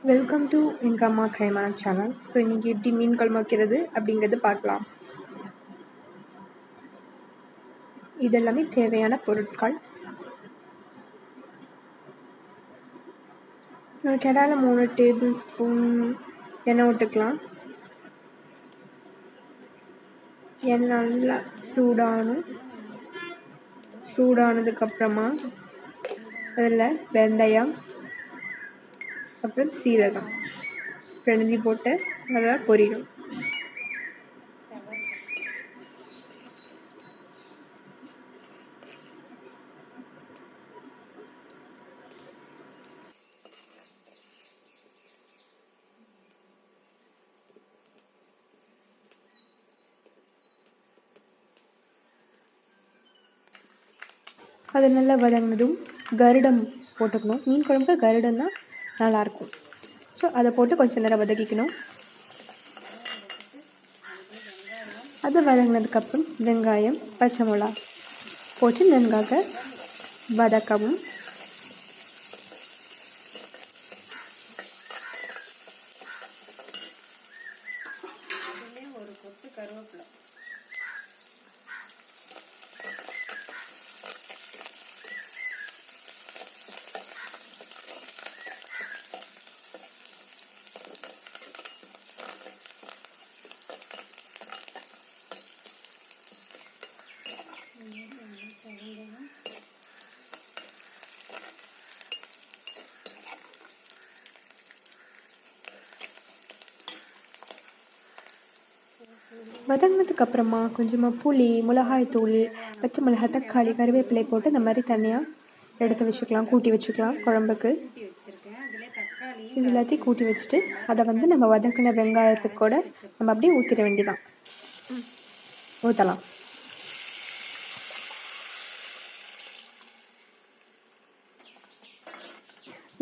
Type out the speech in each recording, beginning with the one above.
Welcome to எங்கள் அம்மா கைமான channel. So இன்றைக்கி எப்படி மீன் குழம்பு வைக்கிறது அப்படிங்கிறது பார்க்கலாம். இதெல்லாமே தேவையான பொருட்கள். ஒரு கடாயில் 3 டேபிள் ஸ்பூன் எண்ணெய் விட்டுக்கலாம். எண்ணெய் நல்லா சூடானதுக்கப்புறமா அதில் வெந்தயம் அப்புறம் சீரகம் பிணைஞ்சி போட்டு நல்லா பொரியும். அது நல்லா வதங்கினதும் கருடம் போட்டுக்கணும். மீன் குழம்புக்கு கருடம் தான் நல்லாயிருக்கும். ஸோ அதை போட்டு கொஞ்சம் நேரம் வதக்கிக்கணும். அது வதங்கினதுக்கப்புறம் வெங்காயம் பச்சை மிளகா போட்டு நன்றாக வதக்கவும். ஒரு கொத்து கருவேப்பிலை வதங்கினதுக்கு அப்புறமா கொஞ்சமாக புளி, மிளகாய் தூள், பச்சை மிளகாய், தக்காளி, கருவேப்பிலை போட்டு இந்த மாதிரி தனியாக எடுத்து வச்சுக்கலாம், கூட்டி வச்சுக்கலாம் குழம்புக்கு. இது எல்லாத்தையும் கூட்டி வச்சுட்டு அதை நம்ம வதக்கின வெங்காயத்துக்கு கூட நம்ம அப்படியே ஊற்றிட வேண்டியதான். ஊற்றலாம்.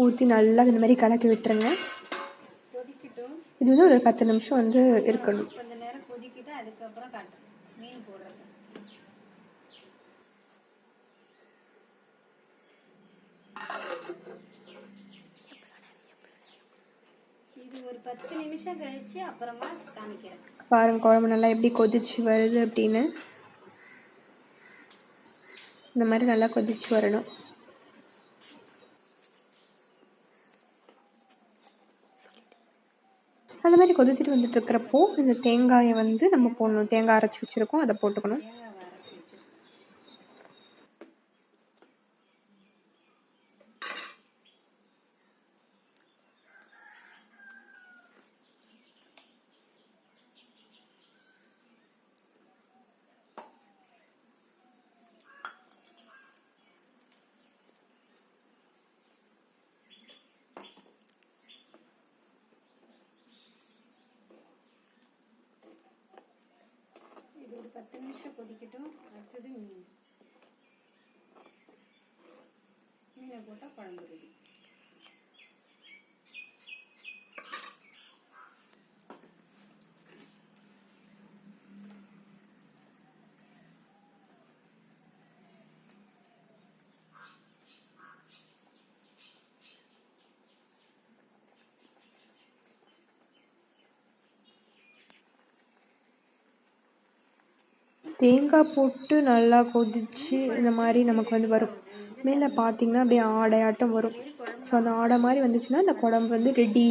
ஊற்றி நல்லா இந்த மாதிரி கலக்கி விட்டுருங்க. இது ஒரு 10 நிமிஷம் இருக்கணும். கொஞ்ச நேரம் கொதிக்கிட்டு அதுக்கப்புறம் மீன் போடுறது. இது ஒரு 10 நிமிஷம் கழிச்சு அப்புறமா காமிக்கிறேன். பாருங்க குழம்பு நல்லா எப்படி கொதிச்சு வருது அப்படின்னு. இந்த மாதிரி நல்லா கொதிச்சு வரணும். அந்த மாதிரி கொதிச்சுட்டு வந்துட்டு இருக்கிறப்போ இந்த தேங்காயை நம்ம போடணும். தேங்காய் அரைச்சி வச்சுருக்கோம், அதை போட்டுக்கணும். ஒரு 10 நிமிஷம் கொதிக்கட்டும். அடுத்தது மீனை போட்டால் குழம்பு ரெடி. தேங்காய் போட்டு நல்லா கொதிச்சு இந்த மாதிரி நமக்கு வரும். மேலே பார்த்தீங்கன்னா அப்படியே ஆடையாட்டம் வரும். ஸோ அந்த ஆடை மாதிரி வந்துச்சுன்னா அந்த குழம்பு ரெடி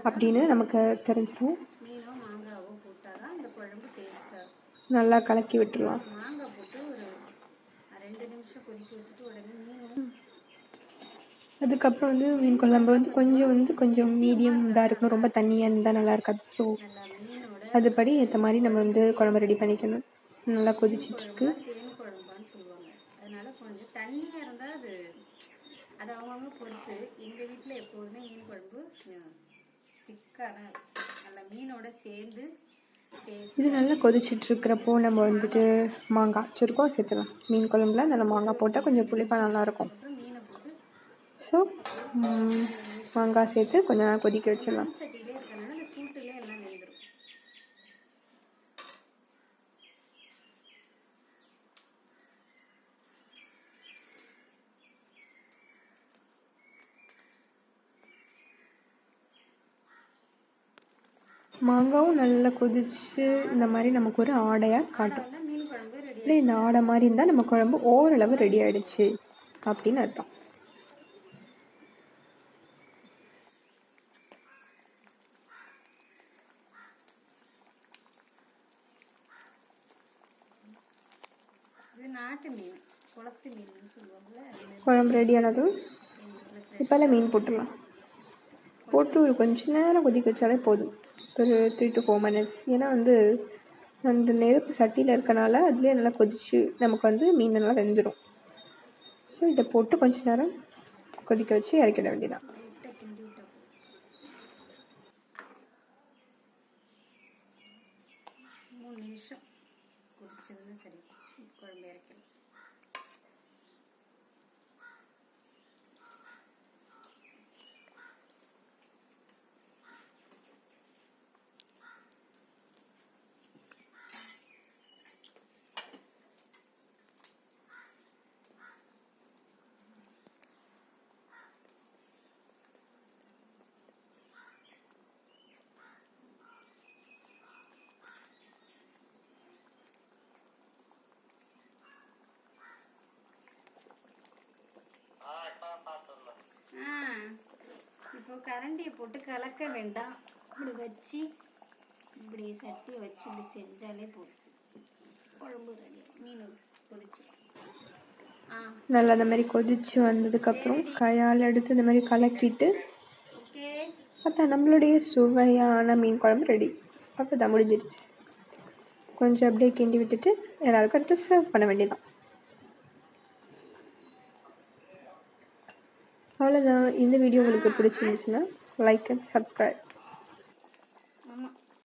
அப்படின்னு நமக்கு தெரிஞ்சிடும். நல்லா கலக்கி விட்டுருலாம். மாங்காய் போட்டு ஒரு 2 நிமிஷம் கொதிக்க வச்சுட்டு உடனே மீன். அதுக்கப்புறம் மீன் குழம்பு கொஞ்சம் மீடியம் இதாக இருக்கணும். ரொம்ப தண்ணியாக இருந்தால் நல்லா இருக்காது. ஸோ அதுபடி ஏற்ற மாதிரி நம்ம குழம்பு ரெடி பண்ணிக்கணும். நல்லா கொதிச்சிட்ருக்கு. தேன் குழம்பான்னு சொல்லுவாங்க. அதனால கொஞ்சம் தண்ணியாக இருந்தால் அது அவங்கவுங்க பொறுத்து. எங்கள் வீட்டில் எப்போதுமே மீன் குழம்பு திக்காக தான் இருக்கும். நல்லா மீனோட சேர்ந்து இது நல்லா கொதிச்சிட்ருக்கிறப்போ நம்ம மாங்காய் வச்சுருக்கோம், சேர்த்துலாம். மீன் குழம்புல நல்லா மாங்காய் போட்டால் கொஞ்சம் புளிப்பாக நல்லாயிருக்கும். மீனை போட்டு ஸோ மாங்காய் சேர்த்து கொஞ்ச நேரம் கொதிக்க வச்சிடலாம். சட்டியிலே இருக்கனால அந்த சூட்டிலே எல்லாம் வெந்துடும். மாங்காவும் நல்லா கொதிச்சு இந்த மாதிரி நமக்கு ஒரு ஆடையாக காட்டும். ஆடைன்னா மீன் குழம்பு ரெடி அப்படியே இந்த ஆடை மாதிரி இருந்தால் நம்ம குழம்பு ஓரளவு ரெடி ஆகிடுச்சு அப்படின்னு அர்த்தம். இது நாட்டு மீன், குளத்து மீன் சொல்லுவாங்கல்ல. குழம்பு ரெடியானதும் இப்போல்லாம் மீன் போட்டுடலாம். போட்டு ஒரு கொஞ்ச நேரம் கொதிக்க வச்சாலே போதும், ஒரு 3 to 4 minutes. ஏன்னா வந்து அந்த நெருப்பு சட்டியில் இருக்கனால அதுலேயே நல்லா கொதிச்சு நமக்கு வந்து மீன் நல்லா வெந்துடும். ஸோ இதை போட்டு கொஞ்ச நேரம் கொதிக்க வச்சு இறக்கிட வேண்டியதான். 3 நிமிஷம் கொதிச்சதுன்னா சரி, குழம்பு இறக்கலாம். இப்போ கரண்டியை போட்டு கலக்க வேண்டாம், இப்படி வச்சு இப்படி சட்டியை வச்சு இப்படி செஞ்சாலே போதும், குழம்பு ரெடி. மீன் கொதிச்சு நல்லா அந்த மாதிரி கொதிச்சு வந்ததுக்கப்புறம் கையால் எடுத்து இந்த மாதிரி கலக்கிட்டு பார்த்தா நம்மளுடைய சுவையான மீன் குழம்பு ரெடி. அப்போ தான் முடிஞ்சிடுச்சு. கொஞ்சம் அப்படியே கிண்டி விட்டுட்டு எல்லாருக்கும் அடுத்து சர்வ் பண்ண வேண்டியதான். அவ்வளோதான். இந்த வீடியோ உங்களுக்கு பிடிச்சிருந்துச்சுன்னா லைக் அண்ட் சப்ஸ்கிரைப்.